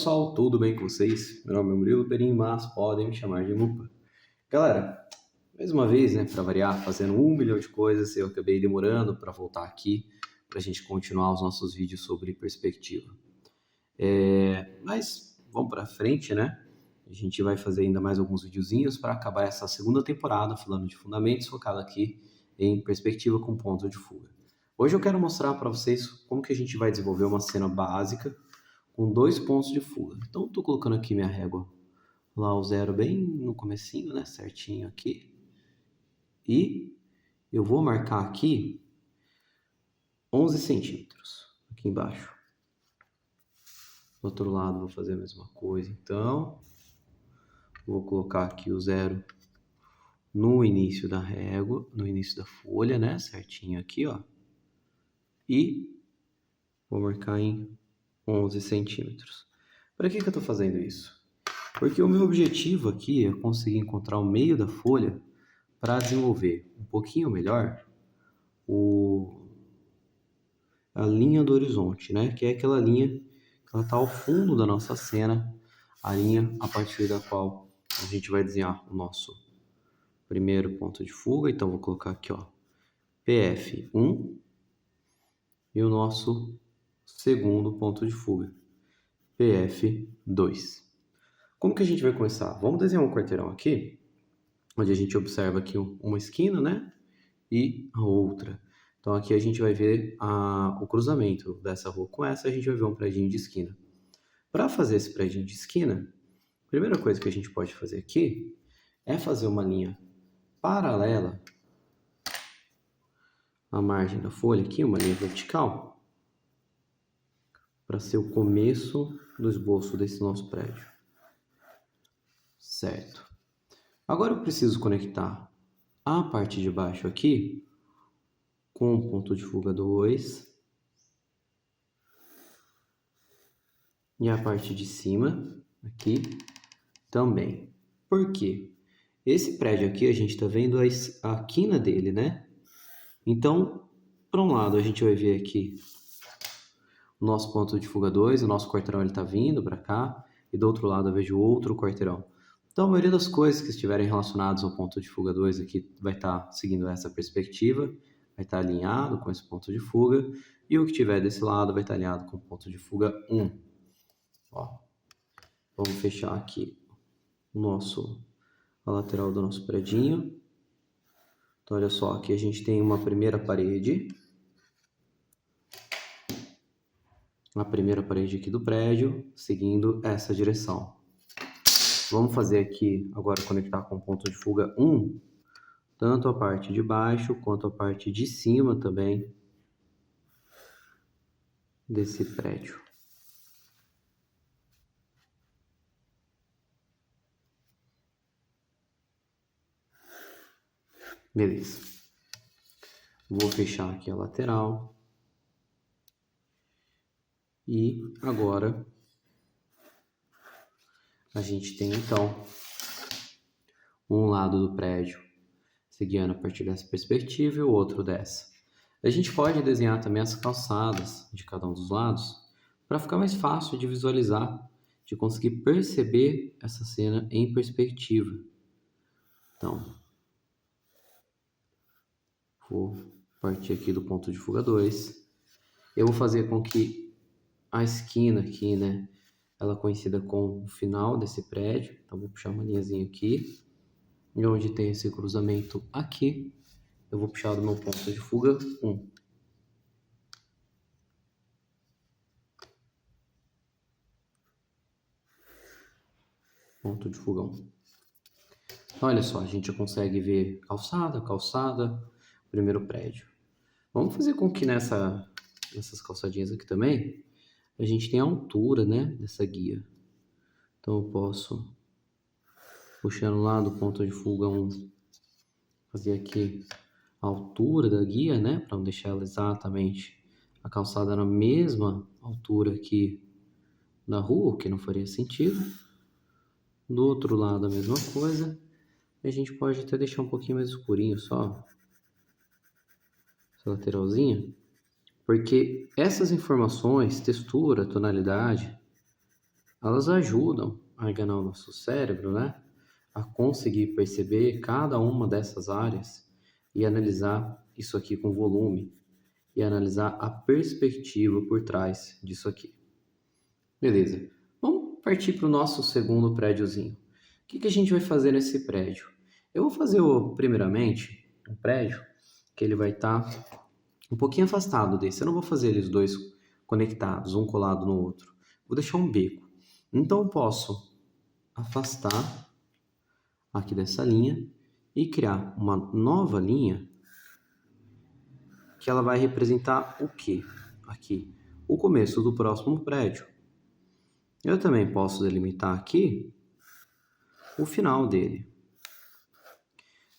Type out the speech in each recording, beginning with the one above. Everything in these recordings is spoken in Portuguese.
pessoal, tudo bem com vocês? Meu nome é Murilo Perim, mas podem me chamar de Mupa. Galera, mais uma vez, né, para variar, fazendo 1 milhão de coisas, eu acabei demorando para voltar aqui para a gente continuar os nossos vídeos sobre perspectiva. Mas vamos para frente, né? A gente vai fazer ainda mais alguns videozinhos para acabar essa segunda temporada falando de fundamentos, focado aqui em perspectiva com ponto de fuga. Hoje eu quero mostrar para vocês como que a gente vai desenvolver uma cena básica com 2 pontos de fuga. Então, estou colocando aqui minha régua lá o zero bem no comecinho, né? Certinho aqui. E eu vou marcar aqui 11 centímetros aqui embaixo. Do outro lado vou fazer a mesma coisa. Então, vou colocar aqui o zero no início da régua, no início da folha, né? Certinho aqui, ó. E vou marcar em 11 centímetros. Para que eu estou fazendo isso? Porque o meu objetivo aqui é conseguir encontrar o meio da folha para desenvolver um pouquinho melhor a linha do horizonte, né? Que é aquela linha que ela está ao fundo da nossa cena, a linha a partir da qual a gente vai desenhar o nosso primeiro ponto de fuga. Então, vou colocar aqui, ó, PF1 e o nosso segundo ponto de fuga, PF2. Como que a gente vai começar? Vamos desenhar um quarteirão aqui, onde a gente observa aqui uma esquina, né? E a outra. Então aqui a gente vai ver o cruzamento dessa rua com essa, a gente vai ver um predinho de esquina. Para fazer esse predinho de esquina, a primeira coisa que a gente pode fazer aqui é fazer uma linha paralela à margem da folha aqui, uma linha vertical, para ser o começo do esboço desse nosso prédio. Certo. Agora eu preciso conectar a parte de baixo aqui com o ponto de fuga 2 e a parte de cima aqui também. Por quê? Esse prédio aqui a gente está vendo a quina dele, né? Então, para um lado a gente vai ver aqui o nosso ponto de fuga 2, o nosso quarteirão está vindo para cá, e do outro lado eu vejo outro quarteirão. Então, a maioria das coisas que estiverem relacionadas ao ponto de fuga 2 aqui vai estar seguindo essa perspectiva, vai estar alinhado com esse ponto de fuga, e o que tiver desse lado vai estar alinhado com o ponto de fuga 1. Ó, vamos fechar aqui a lateral do nosso predinho. Então, olha só, aqui a gente tem uma primeira parede. A primeira parede aqui do prédio, seguindo essa direção. Vamos fazer aqui, agora conectar com o ponto de fuga 1, tanto a parte de baixo quanto a parte de cima também desse prédio. Beleza. Vou fechar aqui a lateral. E agora a gente tem então um lado do prédio seguindo a partir dessa perspectiva e o outro dessa. A gente pode desenhar também as calçadas de cada um dos lados para ficar mais fácil de visualizar, de conseguir perceber essa cena em perspectiva. Então, vou partir aqui do ponto de fuga 2. Eu vou fazer com que a esquina aqui, né, ela coincida com o final desse prédio. Então, vou puxar uma linhazinha aqui. E onde tem esse cruzamento aqui, eu vou puxar do meu ponto de fuga 1. Ponto de fuga 1. Olha só, a gente já consegue ver calçada, primeiro prédio. Vamos fazer com que nessas calçadinhas aqui também, a gente tenha a altura, né, dessa guia. Então eu posso, puxando lá do ponto de fuga 1, fazer aqui a altura da guia, né, para não deixar ela exatamente a calçada na mesma altura aqui da rua, o que não faria sentido. Do outro lado a mesma coisa. A gente pode até deixar um pouquinho mais escurinho só essa lateralzinha, porque essas informações, textura, tonalidade, elas ajudam a enganar o nosso cérebro, né? A conseguir perceber cada uma dessas áreas e analisar isso aqui com volume e analisar a perspectiva por trás disso aqui. Beleza. Vamos partir para o nosso segundo prédiozinho. O que a gente vai fazer nesse prédio? Eu vou fazer, primeiramente, um prédio que ele vai estar um pouquinho afastado desse. Eu não vou fazer eles dois conectados, um colado no outro. Vou deixar um beco. Então, eu posso afastar aqui dessa linha e criar uma nova linha que ela vai representar o quê? Aqui, o começo do próximo prédio. Eu também posso delimitar aqui o final dele.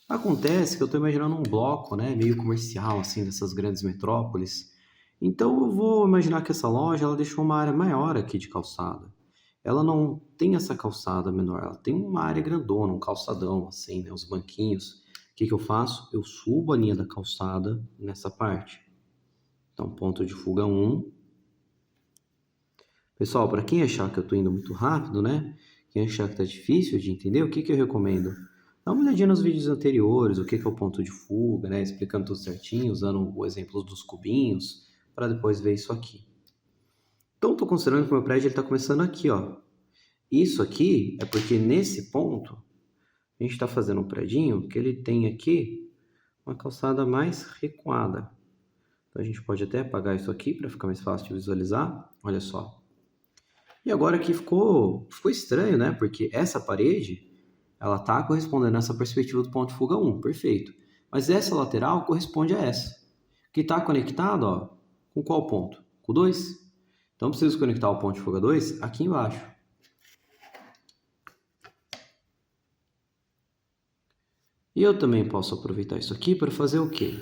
Acontece que eu estou imaginando um bloco, né, meio comercial, assim, dessas grandes metrópoles. Então eu vou imaginar que essa loja ela deixou uma área maior aqui de calçada. Ela não tem essa calçada menor, ela tem uma área grandona, um calçadão, assim, né, os banquinhos. O que eu faço? Eu subo a linha da calçada nessa parte. Então, ponto de fuga 1. Pessoal, para quem achar que eu estou indo muito rápido, né? Quem achar que está difícil de entender, o que eu recomendo? Dá uma olhadinha nos vídeos anteriores, o que é o ponto de fuga, né? Explicando tudo certinho, usando o exemplo dos cubinhos, para depois ver isso aqui. Então, estou considerando que o meu prédio está começando aqui, ó. Isso aqui é porque nesse ponto, a gente está fazendo um predinho que ele tem aqui uma calçada mais recuada. Então, a gente pode até apagar isso aqui para ficar mais fácil de visualizar. Olha só. E agora aqui ficou estranho, né? Porque essa parede, ela está correspondendo a essa perspectiva do ponto de fuga 1, perfeito. Mas essa lateral corresponde a essa, que está conectado, ó, com qual ponto? Com o 2. Então, eu preciso conectar o ponto de fuga 2 aqui embaixo. E eu também posso aproveitar isso aqui para fazer o quê?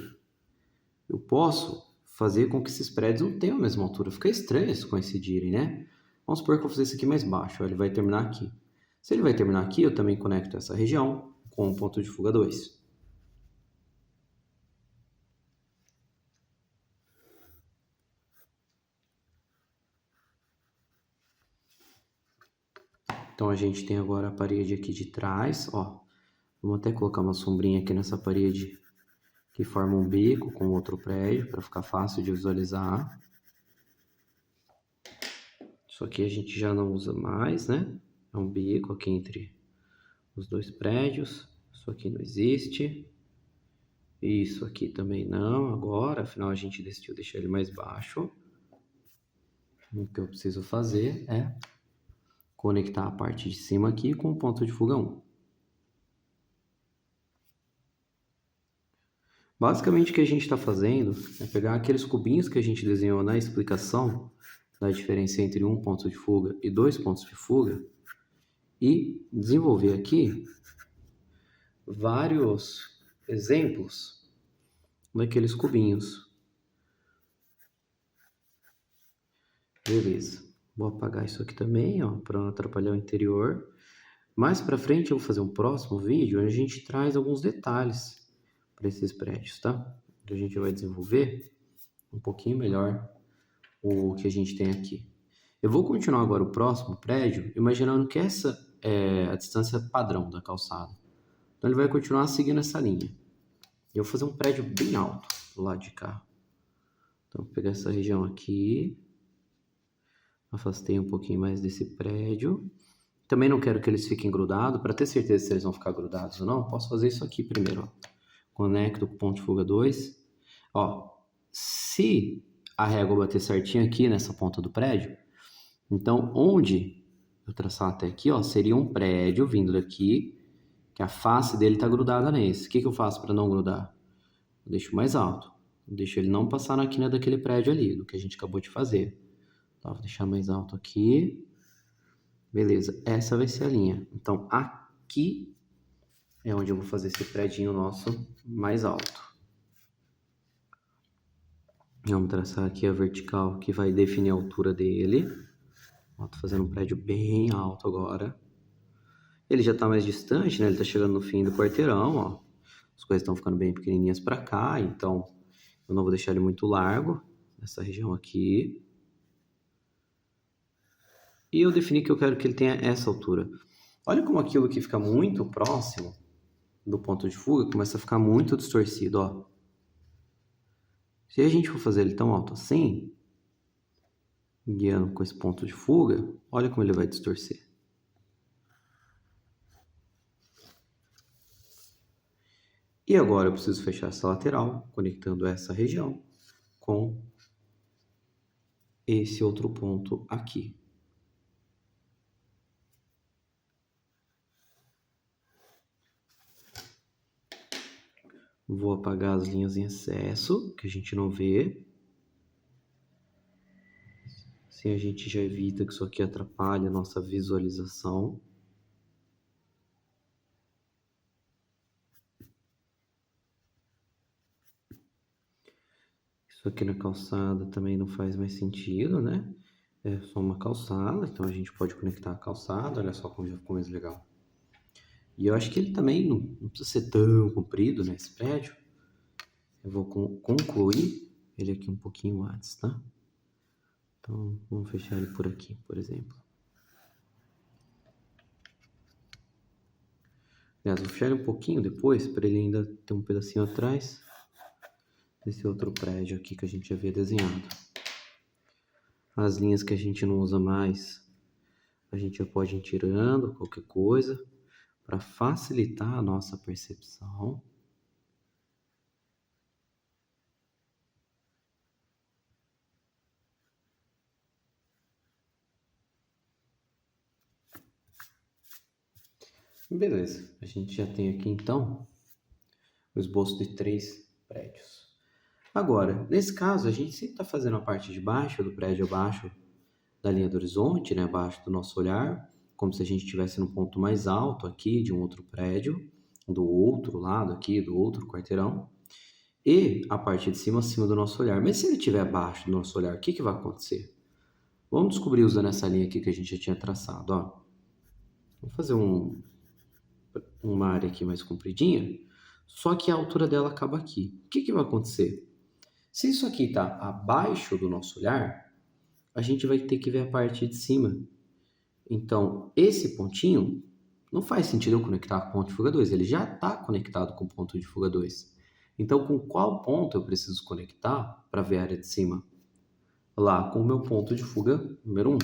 Eu posso fazer com que esses prédios não tenham a mesma altura. Fica estranho eles coincidirem, né? Vamos supor que eu vou fazer isso aqui mais baixo. Ó, ele vai terminar aqui. Se ele vai terminar aqui, eu também conecto essa região com o ponto de fuga 2. Então, a gente tem agora a parede aqui de trás, ó. Vamos até colocar uma sombrinha aqui nessa parede que forma um bico com outro prédio para ficar fácil de visualizar. Isso aqui a gente já não usa mais, né? É um bico aqui entre os dois prédios. Isso aqui não existe. Isso aqui também não agora, afinal a gente decidiu deixar ele mais baixo. O que eu preciso fazer é conectar a parte de cima aqui com o ponto de fuga 1. Basicamente o que a gente está fazendo é pegar aqueles cubinhos que a gente desenhou na explicação da diferença entre um ponto de fuga e dois pontos de fuga e desenvolver aqui vários exemplos daqueles cubinhos. Beleza. Vou apagar isso aqui também, ó, para não atrapalhar o interior. Mais para frente eu vou fazer um próximo vídeo onde a gente traz alguns detalhes para esses prédios, tá? A gente vai desenvolver um pouquinho melhor o que a gente tem aqui. Eu vou continuar agora o próximo prédio, imaginando que essa é a distância padrão da calçada. Então ele vai continuar seguindo essa linha. Eu vou fazer um prédio bem alto do lado de cá. Então vou pegar essa região aqui. Afastei um pouquinho mais desse prédio. Também não quero que eles fiquem grudados. Para ter certeza se eles vão ficar grudados ou não, posso fazer isso aqui primeiro, ó. Conecto com o ponto de fuga 2. Ó, se a régua bater certinho aqui nessa ponta do prédio, então onde eu traçar até aqui, ó, seria um prédio vindo daqui, que a face dele está grudada nesse. O que eu faço para não grudar? Eu deixo mais alto. Eu deixo ele não passar na quina daquele prédio ali, do que a gente acabou de fazer. Então, vou deixar mais alto aqui. Beleza, essa vai ser a linha. Então, aqui é onde eu vou fazer esse predinho nosso mais alto. Vamos traçar aqui a vertical que vai definir a altura dele. Estou fazendo um prédio bem alto agora. Ele já está mais distante, né? Ele está chegando no fim do quarteirão, ó. As coisas estão ficando bem pequenininhas para cá, então eu não vou deixar ele muito largo nessa região aqui. E eu defini que eu quero que ele tenha essa altura. Olha como aquilo que fica muito próximo do ponto de fuga começa a ficar muito distorcido, ó. Se a gente for fazer ele tão alto assim, guiando com esse ponto de fuga, olha como ele vai distorcer. E agora eu preciso fechar essa lateral, conectando essa região com esse outro ponto aqui. Vou apagar as linhas em excesso, que a gente não vê. Assim a gente já evita que isso aqui atrapalhe a nossa visualização. Isso aqui na calçada também não faz mais sentido, né? É só uma calçada, então a gente pode conectar a calçada, olha só como já ficou mais legal. E eu acho que ele também não precisa ser tão comprido, né, esse prédio. Eu vou concluir ele aqui um pouquinho antes, tá? Então, vamos fechar ele por aqui, por exemplo. Aliás, vou fechar ele um pouquinho depois, para ele ainda ter um pedacinho atrás desse outro prédio aqui que a gente havia desenhado. As linhas que a gente não usa mais, a gente já pode ir tirando qualquer coisa para facilitar a nossa percepção. Beleza, a gente já tem aqui então o esboço de 3 prédios. Agora, nesse caso, a gente sempre está fazendo a parte de baixo do prédio abaixo da linha do horizonte, né, abaixo do nosso olhar, como se a gente estivesse no ponto mais alto aqui de um outro prédio, do outro lado aqui, do outro quarteirão, e a parte de cima acima do nosso olhar. Mas se ele estiver abaixo do nosso olhar, o que vai acontecer? Vamos descobrir usando essa linha aqui que a gente já tinha traçado, ó. Vamos fazer uma área aqui mais compridinha, só que a altura dela acaba aqui. O que vai acontecer? Se isso aqui está abaixo do nosso olhar, a gente vai ter que ver a parte de cima. Então, esse pontinho, não faz sentido eu conectar com o ponto de fuga 2, ele já está conectado com o ponto de fuga 2. Então, com qual ponto eu preciso conectar para ver a área de cima? Lá com o meu ponto de fuga número 1.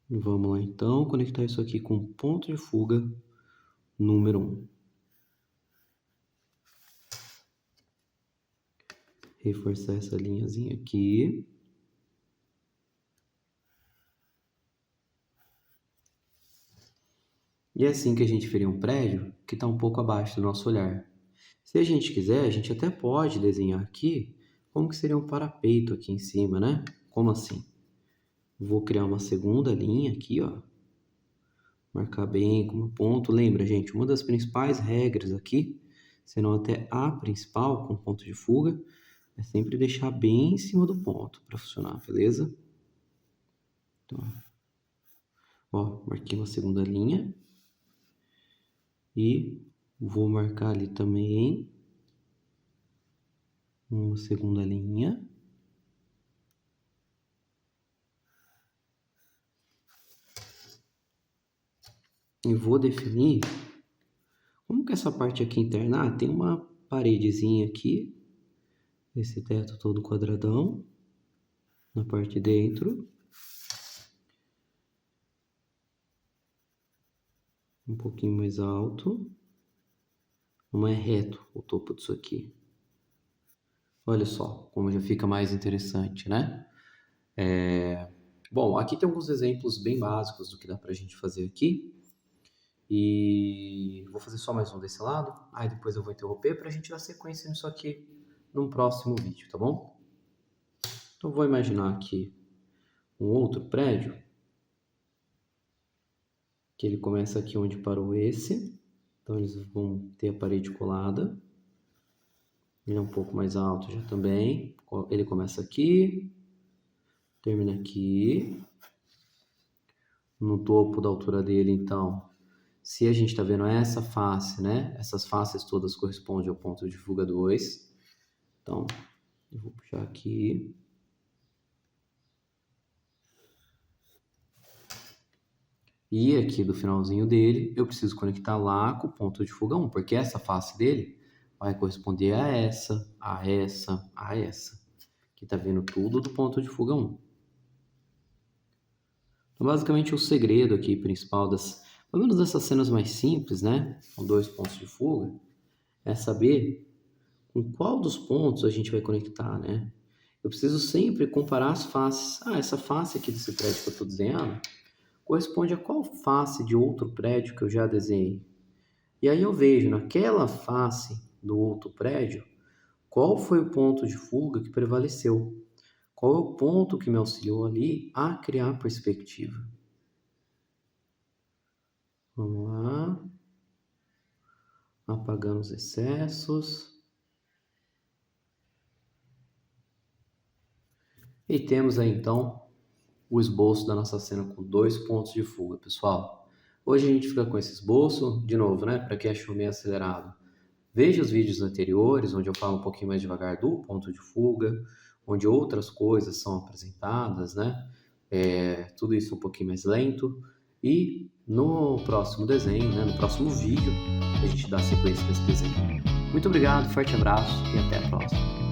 Vamos lá então, conectar isso aqui com o ponto de fuga número 1. Reforçar essa linhazinha aqui. E é assim que a gente faria um prédio que está um pouco abaixo do nosso olhar. Se a gente quiser, a gente até pode desenhar aqui como que seria um parapeito aqui em cima, né? Como assim? Vou criar uma segunda linha aqui, ó. Marcar bem como ponto. Lembra, gente, uma das principais regras aqui, se não até a principal com ponto de fuga, é sempre deixar bem em cima do ponto para funcionar, beleza? Então, ó, marquei uma segunda linha. E vou marcar ali também uma segunda linha. E vou definir como que essa parte aqui interna tem uma paredezinha aqui, esse teto todo quadradão, na parte de dentro. Um pouquinho mais alto. Não é reto o topo disso aqui. Olha só como já fica mais interessante, né? Bom, aqui tem alguns exemplos bem básicos do que dá pra gente fazer aqui. E vou fazer só mais um desse lado, aí depois eu vou interromper para a gente dar sequência nisso aqui num próximo vídeo, tá bom? Então vou imaginar aqui um outro prédio, que ele começa aqui onde parou esse, então eles vão ter a parede colada, ele é um pouco mais alto já também, ele começa aqui, termina aqui, no topo da altura dele então. Se a gente está vendo essa face, né? Essas faces todas correspondem ao ponto de fuga 2. Então, eu vou puxar aqui. E aqui do finalzinho dele, eu preciso conectar lá com o ponto de fuga 1, porque essa face dele vai corresponder a essa, a essa, a essa. Aqui tá vendo tudo do ponto de fuga 1. Então, basicamente, o segredo aqui principal pelo menos dessas cenas mais simples, né, com 2 pontos de fuga, é saber com qual dos pontos a gente vai conectar, né? Eu preciso sempre comparar as faces. Ah, essa face aqui desse prédio que eu estou desenhando corresponde a qual face de outro prédio que eu já desenhei. E aí eu vejo naquela face do outro prédio qual foi o ponto de fuga que prevaleceu. Qual é o ponto que me auxiliou ali a criar perspectiva. Vamos lá. Apagando os excessos. E temos aí então o esboço da nossa cena com 2 pontos de fuga, pessoal. Hoje a gente fica com esse esboço, de novo, né? Para quem achou meio acelerado, veja os vídeos anteriores, onde eu falo um pouquinho mais devagar do ponto de fuga, onde outras coisas são apresentadas, né? Tudo isso um pouquinho mais lento. E no próximo desenho, né? No próximo vídeo, a gente dá sequência nesse desenho. Muito obrigado, forte abraço e até a próxima.